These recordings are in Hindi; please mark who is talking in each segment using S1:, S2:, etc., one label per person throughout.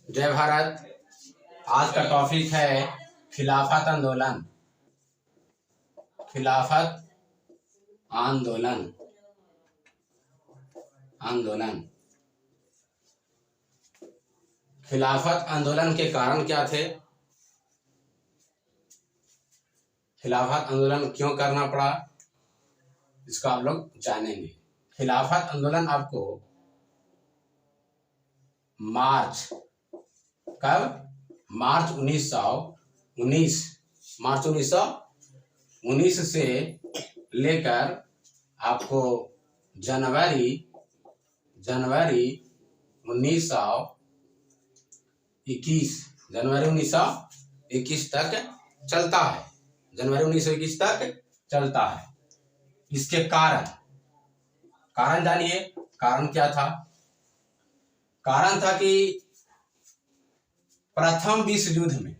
S1: जय भारत। आज का टॉपिक है खिलाफत आंदोलन। खिलाफत आंदोलन आंदोलन खिलाफत आंदोलन के कारण क्या थे? खिलाफत आंदोलन क्यों करना पड़ा, इसको आप लोग जानेंगे। खिलाफत आंदोलन आपको मार्च मार्च 1919 से लेकर आपको जनवरी 1921 तक चलता है। जनवरी 1921 तक चलता है। इसके कारण जानिए, कारण क्या था? कारण था कि प्रथम विश्व युद्ध में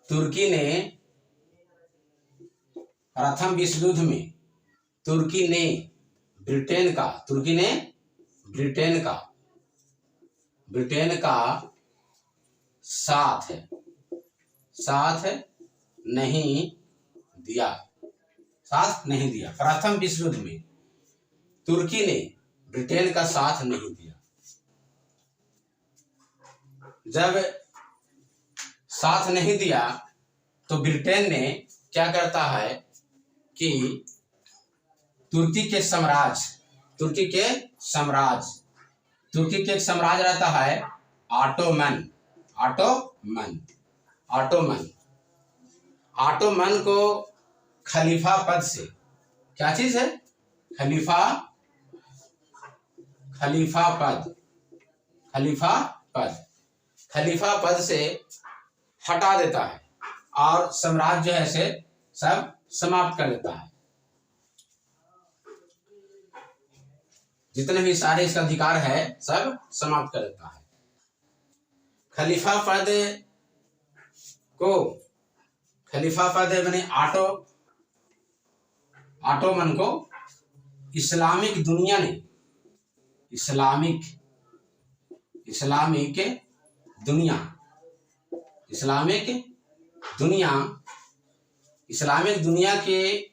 S1: तुर्की ने प्रथम विश्व युद्ध में तुर्की ने ब्रिटेन का साथ नहीं दिया। प्रथम विश्व युद्ध में तुर्की ने ब्रिटेन का साथ नहीं दिया। जब साथ नहीं दिया तो ब्रिटेन ने क्या करता है कि तुर्की के एक साम्राज्य रहता है ऑटोमन को खलीफा पद से, क्या चीज है? खलीफा पद से हटा देता है और साम्राज्य है से सब समाप्त कर देता है। जितने भी सारे इसका अधिकार है सब समाप्त कर देता है। खलीफा पद मैंने ऑटोमन को इस्लामिक दुनिया के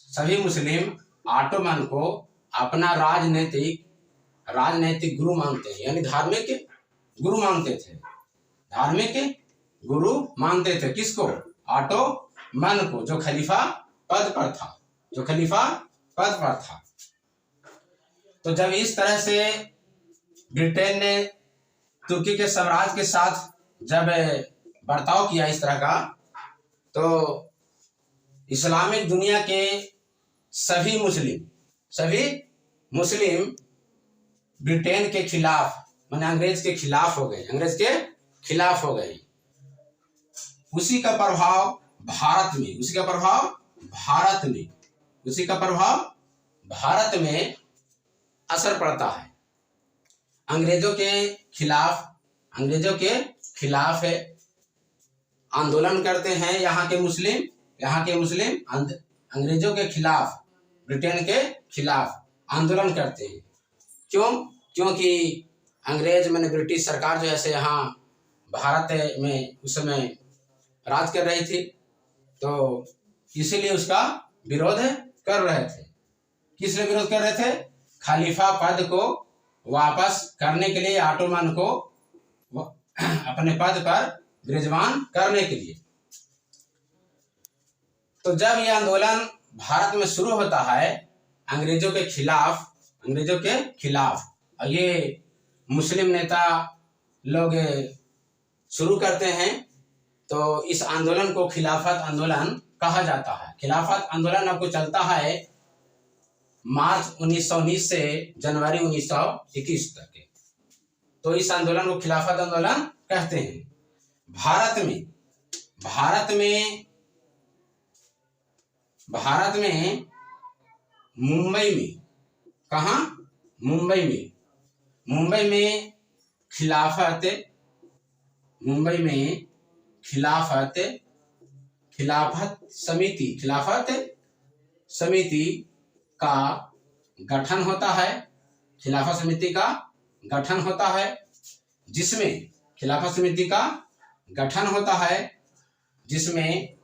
S1: सभी मुस्लिम ऑटोमन को अपना राजनैतिक गुरु मानते हैं, यानी धार्मिक गुरु मानते थे। किसको? ऑटोमन को, जो खलीफा पद पर था। तो जब इस तरह से ब्रिटेन ने तुर्की के साम्राज्य के साथ जब बर्ताव किया इस तरह का, तो इस्लामिक दुनिया के सभी मुस्लिम ब्रिटेन के खिलाफ, माने अंग्रेज के खिलाफ हो गए। उसी का प्रभाव भारत में असर पड़ता है। अंग्रेजों के खिलाफ आंदोलन करते हैं यहाँ के मुस्लिम अंग्रेजों के खिलाफ, ब्रिटेन के खिलाफ आंदोलन करते हैं। क्योंकि अंग्रेज माने ब्रिटिश सरकार जो है यहाँ भारत में उस समय राज कर रही थी, तो इसीलिए उसका विरोध कर रहे थे। किस लिए विरोध कर रहे थे? खलीफा पद को वापस करने के लिए, ऑटोमन को अपने पद पर विराजमान करने के लिए। तो जब यह आंदोलन भारत में शुरू होता है अंग्रेजों के खिलाफ, और ये मुस्लिम नेता लोग शुरू करते हैं, तो इस आंदोलन को खिलाफत आंदोलन कहा जाता है। खिलाफत आंदोलन आपको चलता है मार्च 1919 से जनवरी 1921 तक। तो इस आंदोलन को खिलाफत आंदोलन कहते हैं। भारत में मुंबई में, कहाँ? मुंबई में खिलाफत समिति का गठन होता है। खिलाफत समिति का गठन होता है, जिसमें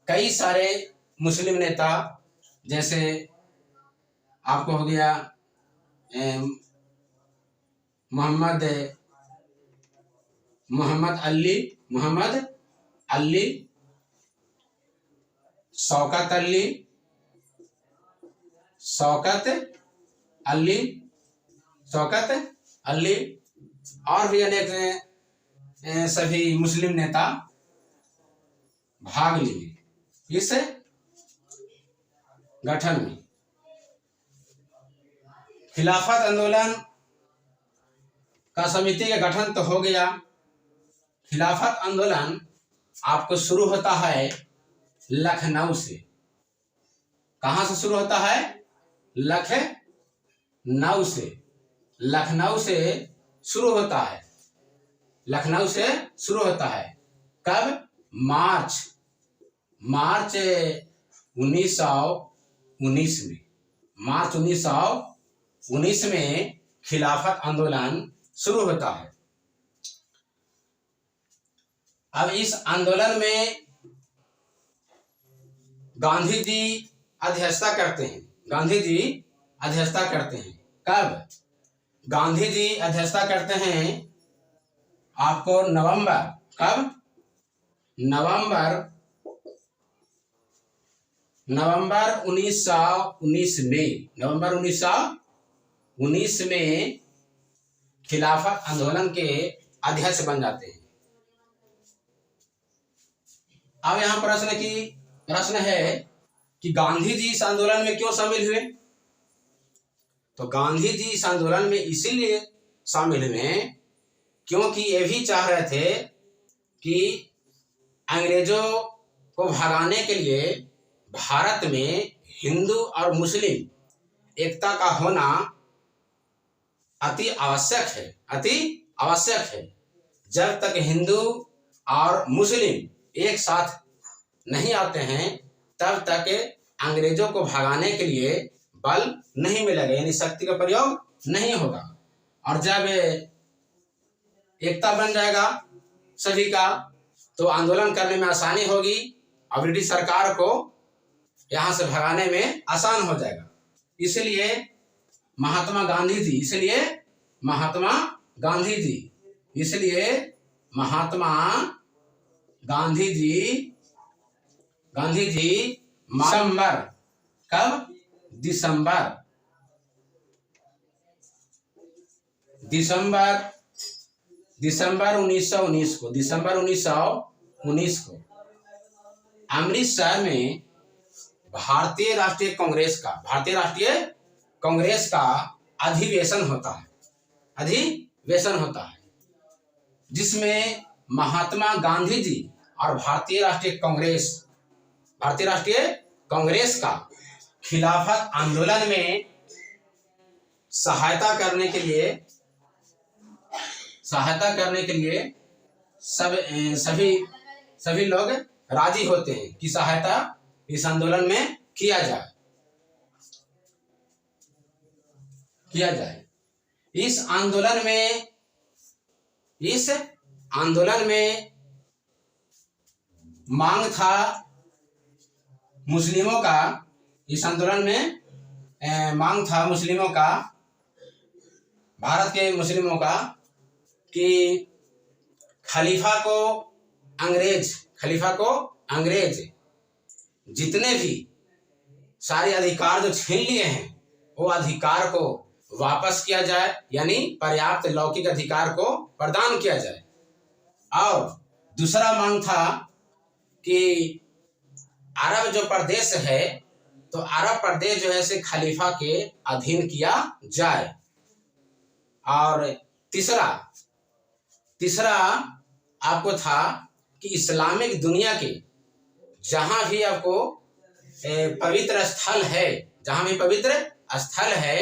S1: कई सारे मुस्लिम नेता, जैसे आपको हो गया मोहम्मद अली, शौकत अली और भी अनेक सभी मुस्लिम नेता भाग लिए इस गठन में। खिलाफत आंदोलन का समिति का गठन तो हो गया। खिलाफत आंदोलन आपको शुरू होता है लखनऊ से। कहां से शुरू होता है? लखनऊ से शुरू होता है। कब? मार्च 1919 में खिलाफत आंदोलन शुरू होता है। अब इस आंदोलन में गांधी जी अध्यक्षता करते हैं। कब? गांधी जी अध्यक्षता करते हैं आपको नवंबर 1919 में खिलाफत आंदोलन के अध्यक्ष बन जाते हैं। अब यहाँ प्रश्न है कि गांधी जी इस आंदोलन में क्यों शामिल हुए? तो गांधी जी इस आंदोलन में इसीलिए शामिल हुए क्योंकि ये भी चाह रहे थे कि अंग्रेजों को भगाने के लिए भारत में हिंदू और मुस्लिम एकता का होना अति आवश्यक है। जब तक हिंदू और मुस्लिम एक साथ नहीं आते हैं तब तक अंग्रेजों को भगाने के लिए बल नहीं मिलेगा, यानी शक्ति का प्रयोग नहीं होगा। और जब एकता बन जाएगा सभी का तो आंदोलन करने में आसानी होगी और ब्रिटिश सरकार को यहाँ से भगाने में आसान हो जाएगा। इसलिए महात्मा गांधी जी कब? दिसंबर 1919 को अमृतसर में भारतीय राष्ट्रीय कांग्रेस का अधिवेशन होता है जिसमें महात्मा गांधी जी और भारतीय राष्ट्रीय कांग्रेस का खिलाफत आंदोलन में सहायता करने के लिए सभी लोग राजी होते हैं कि सहायता इस आंदोलन में किया जाए। इस आंदोलन में मांग था मुस्लिमों का, भारत के मुस्लिमों का कि खलीफा को अंग्रेज जितने भी सारे अधिकार जो छीन लिए हैं वो अधिकार को वापस किया जाए, यानी पर्याप्त लौकिक अधिकार को प्रदान किया जाए। और दूसरा मांग था कि अरब जो प्रदेश है तो अरब प्रदेश जो है से खलीफा के अधीन किया जाए। और तीसरा तीसरा आपको था कि इस्लामिक दुनिया के जहां भी आपको पवित्र स्थल है, जहां भी पवित्र स्थल है,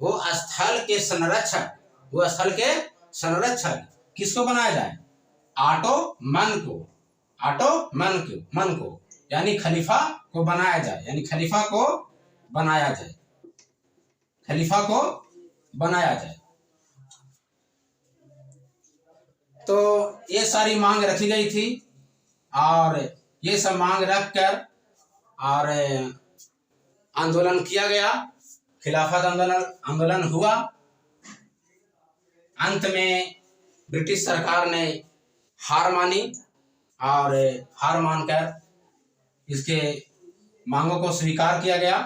S1: वो स्थल के संरक्षक, वो स्थल के संरक्षक किसको बनाया जाए? ऑटोमन को, ऑटोमन को यानी खलीफा को बनाया जाए, यानी खलीफा को बनाया जाए, खलीफा को बनाया जाए। तो ये सारी मांग रखी गई थी और ये सब मांग रखकर और आंदोलन किया गया, खिलाफत आंदोलन हुआ। अंत में ब्रिटिश सरकार ने हार मानी और हार मानकर इसके मांगों को स्वीकार किया गया।